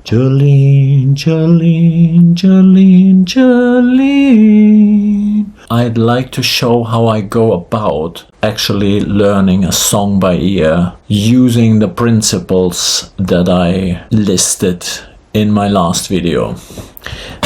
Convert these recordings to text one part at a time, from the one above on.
Jolene, Jolene, Jolene, Jolene. I'd like to show how I go about actually learning a song by ear using the principles that I listed in my last video.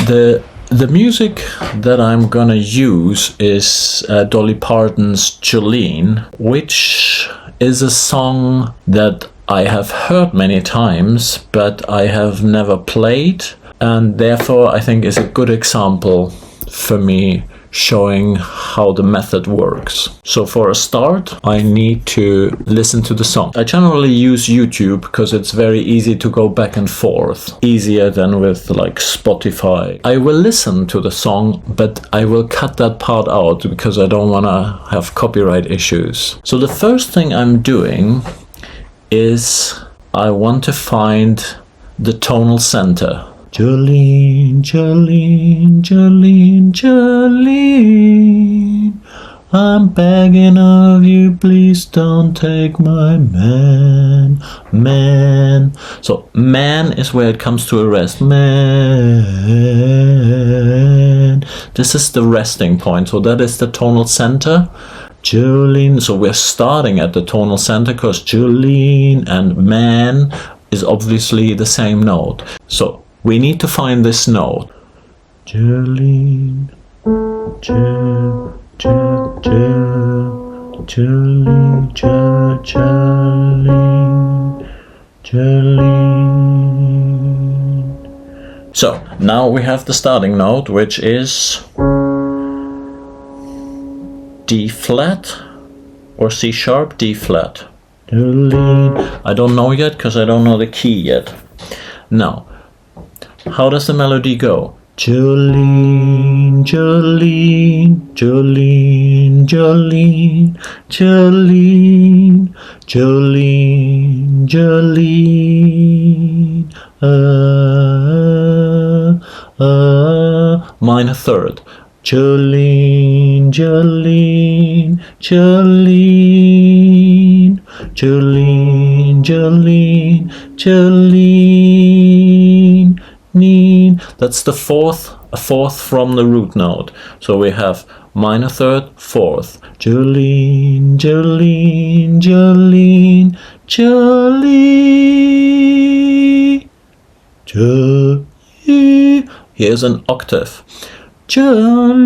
The music that I'm gonna use is Dolly Parton's Jolene, which is a song that I have heard many times, but I have never played, and therefore I think is a good example for me showing how the method works. So for a start, I need to listen to the song. I generally use YouTube because it's very easy to go back and forth, easier than with like Spotify. I will listen to the song, but I will cut that part out because I don't want to have copyright issues. So the first thing I'm doing is I want to find the tonal center. Jolene, Jolene, Jolene, Jolene, I'm begging of you, please don't take my man, man. So man is where it comes to a rest. Man. This is the resting point, so that is the tonal center. Jolene, so we're starting at the tonal center because Jolene and man is obviously the same note. So we need to find this note. Jolene, Jolene, Jolene, Jolene. So now we have the starting note, which is D flat or C sharp, D flat. Jolene. I don't know yet because I don't know the key yet. Now, how does the melody go? Jolene, Jolene, Jolene, Jolene, Jolene, Jolene, Jolene, minor third. Jolene, Jolene, Jolene, Jolene, Jolene, Jolene. That's the fourth, a fourth from the root note. So we have minor third, fourth. Jolene, Jolene, Jolene, Jolene, Jolene. Here's an octave. Jolene,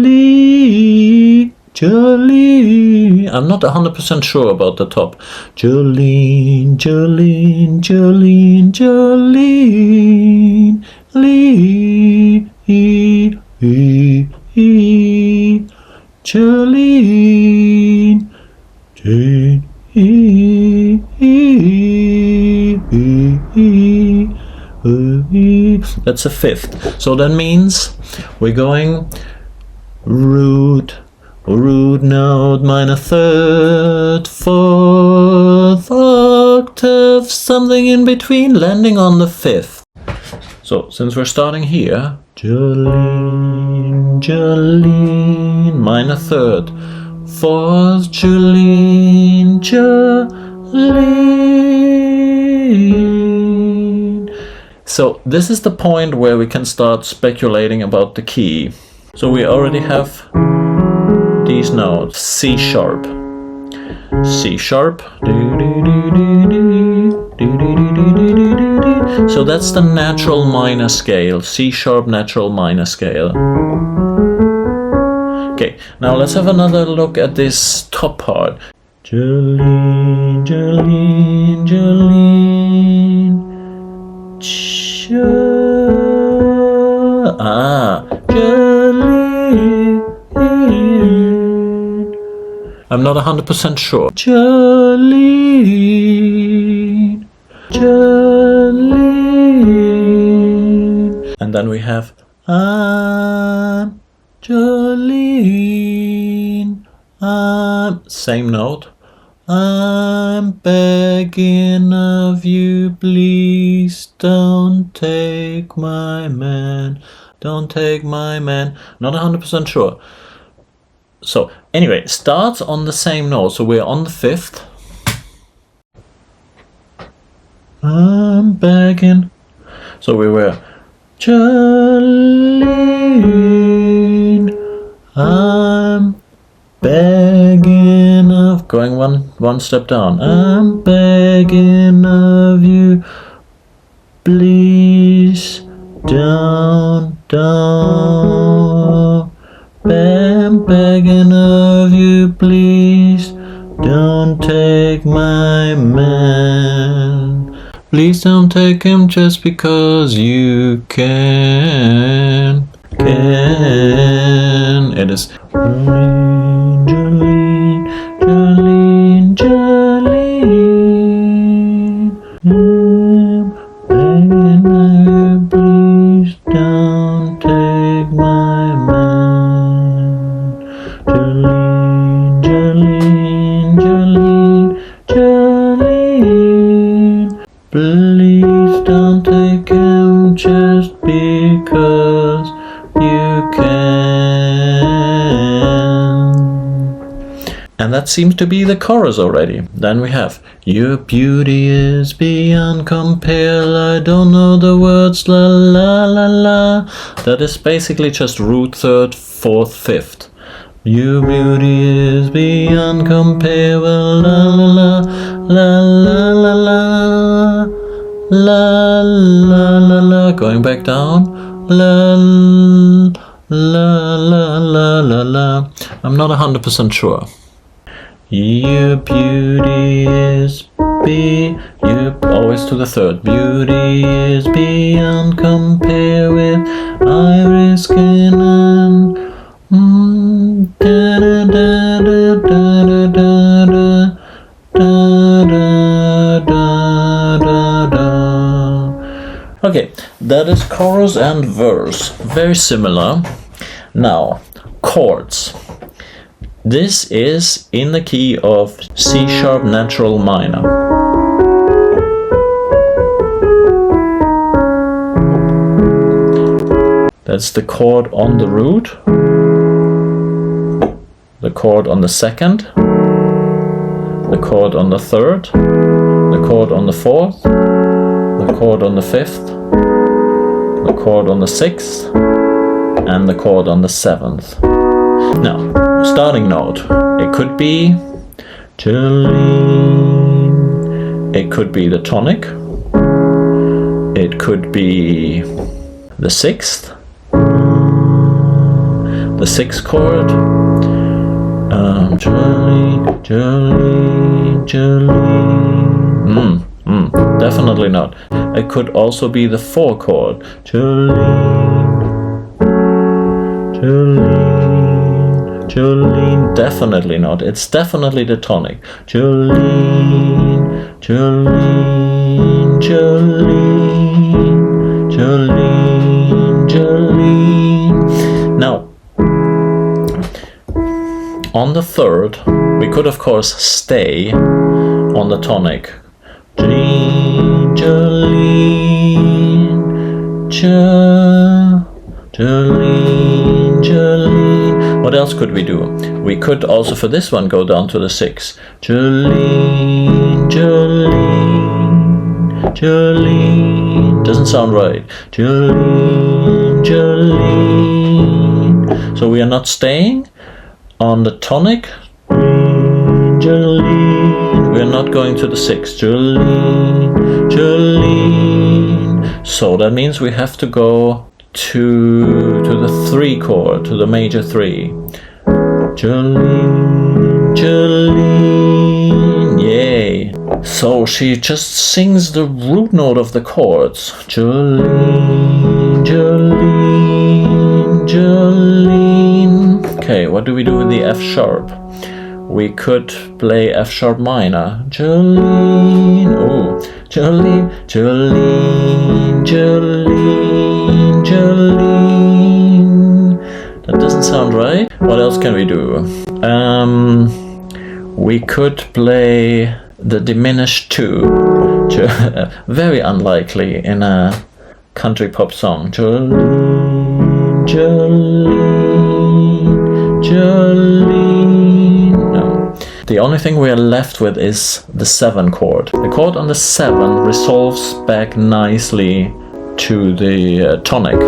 Jolene. I'm not 100% sure about the top. Jolene, Jolene, Jolene, Jolene, Lee, Jolene, Jolene. That's a fifth. So that means we're going root, root note, minor third, fourth, octave, something in between, landing on the fifth. So since we're starting here, Jolene, Jolene, minor third, fourth, Jolene, Jolene. So this is the point where we can start speculating about the key. So we already have these notes. C sharp, C sharp. So that's the natural minor scale, C sharp natural minor scale. Okay, now let's have another look at this top part. Jolene, Jolene, Jolene. Jolene. I'm not 100% sure. Jolene, Jolene. And then we have Jolene. Same note. I'm begging of you, please don't take my man. Don't take my man. Not 100% sure. So anyway, it starts on the same note. So we're on the fifth. I'm begging. So we were Jolene, I'm begging of, going one step down. I'm begging of you, please don't. I'm begging of you, please don't take my man. Please don't take him just because you can. It is Jolene, Jolene, Jolene, Jolene. I'm begging you, please don't take my man. Jolene, Jolene, Jolene, Jolene. Please don't take him just because you can. And that seems to be the chorus already. Then we have your beauty is beyond compare. I don't know the words, la la la la. That is basically just root third, fourth, fifth. Your beauty is beyond compare. La la la la la la la la la la la. Going back down. La la la la la la. I'm not 100% sure. Your beauty is you always to the third. Beauty is beyond compare with iris skin and da da da da da da da da da da. Okay, that is chorus and verse. Very similar. Now, chords. This is in the key of C sharp natural minor. That's the chord on the root, the chord on the second, the chord on the third, the chord on the fourth, the chord on the fifth, the chord on the sixth, and the chord on the seventh. Now, starting note, it could be Jolene, it could be the tonic, it could be the sixth chord, Jolene, Jolene, Jolene, definitely not. It could also be the 4 chord, Jolene, Jolene, Jolene, definitely not. It's definitely the tonic. Jolene, Jolene, Jolene, Jolene, Jolene. Now, on the third, we could of course stay on the tonic. Jolene, Jolene, Jolene, Jolene. What else could we do? We could also for this one go down to the 6. Jolene, Jolene, Jolene. Doesn't sound right. Jolene, Jolene. So we are not staying on the tonic. Jolene. We are not going to the 6. Jolene, Jolene. So that means we have to go to the 3 chord, to the major 3. Jolene, Jolene, yay. So she just sings the root note of the chords. Jolene, Jolene, Jolene. Okay, what do we do with the F sharp? We could play F sharp minor. Jolene, oh, Jolene, Jolene, Jolene, Jolene. That doesn't sound right. What else can we do? We could play the diminished 2. Very unlikely in a country pop song. Jolene, Jolene, Jolene. No. The only thing we are left with is the 7 chord. The chord on the 7 resolves back nicely to the tonic.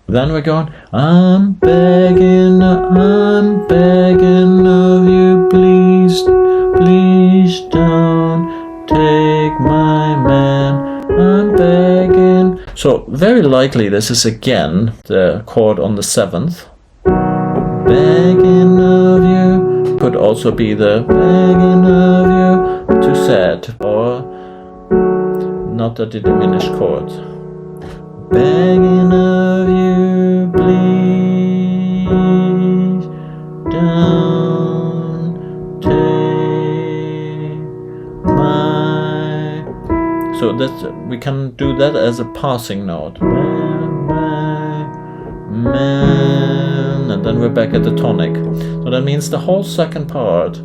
Then we're going, I'm begging of you, please, please don't take my man, I'm begging. So very likely this is again the chord on the 7th. Begging of you could also be the begging of you to sad, or not the diminished chord. Begging of you, please don't take my. So that's, we can do that as a passing note. Man, and then we're back at the tonic. So that means the whole second part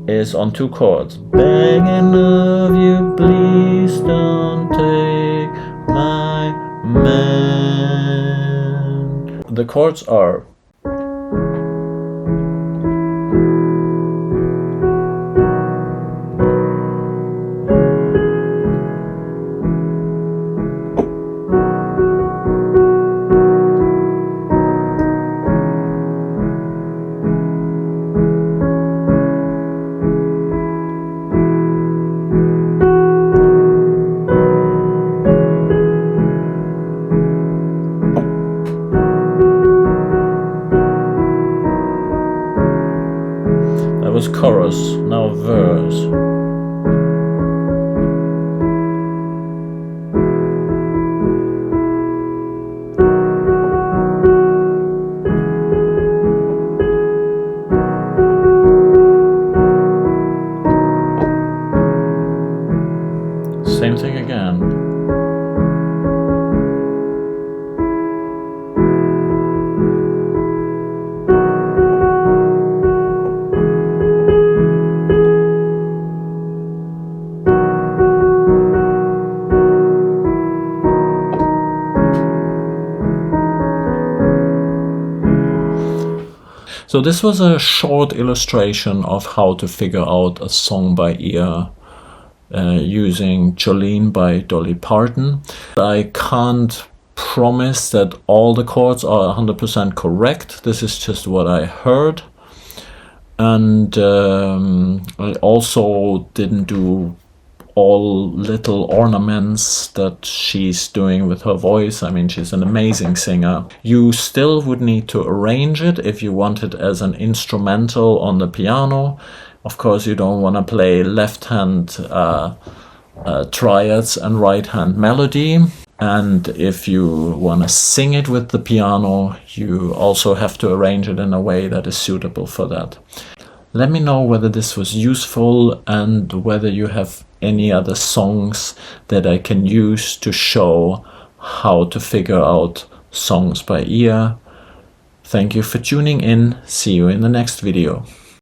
is on 2 chords. Begging of you, please don't take my man. The chords are chorus, now verse. Same thing again. So this was a short illustration of how to figure out a song by ear using Jolene by Dolly Parton. I can't promise that all the chords are 100% correct. This is just what I heard. And I also didn't do all little ornaments that she's doing with her voice. I mean, she's an amazing singer. You still would need to arrange it if you want it as an instrumental on the piano. Of course, you don't want to play left-hand triads and right-hand melody. And if you want to sing it with the piano, you also have to arrange it in a way that is suitable for that. Let me know whether this was useful and whether you have any other songs that I can use to show how to figure out songs by ear. Thank you for tuning in. See you in the next video.